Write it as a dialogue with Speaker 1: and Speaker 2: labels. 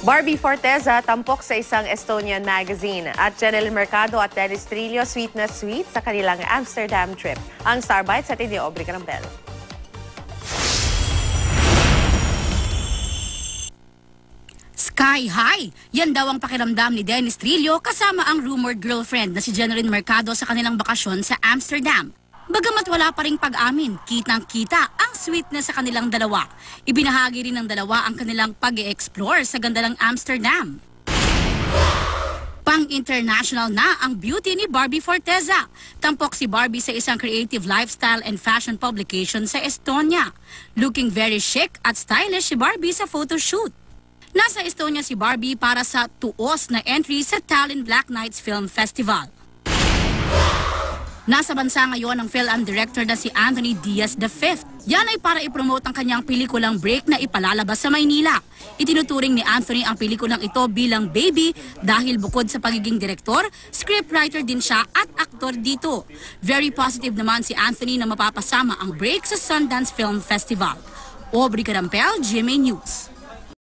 Speaker 1: Barbie Forteza tampok sa isang Estonian magazine at Janelle Mercado at Dennis Trillo sweet na sweet sa kanilang Amsterdam trip. Ang Starbites at ni Aubrey Carampel.
Speaker 2: Sky high! Yan daw ang pakiramdam ni Dennis Trillo kasama ang rumored girlfriend na si Janelle Mercado sa kanilang bakasyon sa Amsterdam. Bagamat wala pa ring pag-amin, kitang-kita ang sweetness sa kanilang dalawa. Ibinahagi rin ng dalawa ang kanilang pag-e-explore sa ganda ng Amsterdam. Pang-international na ang beauty ni Barbie Forteza. Tampok si Barbie sa isang creative lifestyle and fashion publication sa Estonia. Looking very chic at stylish si Barbie sa photoshoot. Nasa Estonia si Barbie para sa tuos na entry sa Tallinn Black Nights Film Festival. Nasa bansa ngayon ang film director na si Anthony Diaz V. Yan ay para ipromote ang kanyang pelikulang Break na ipalalabas sa Maynila. Itinuturing ni Anthony ang pelikulang ito bilang baby dahil bukod sa pagiging direktor, scriptwriter din siya at aktor dito. Very positive naman si Anthony na mapapasama ang Break sa Sundance Film Festival. Aubrey Carampel, GMA News.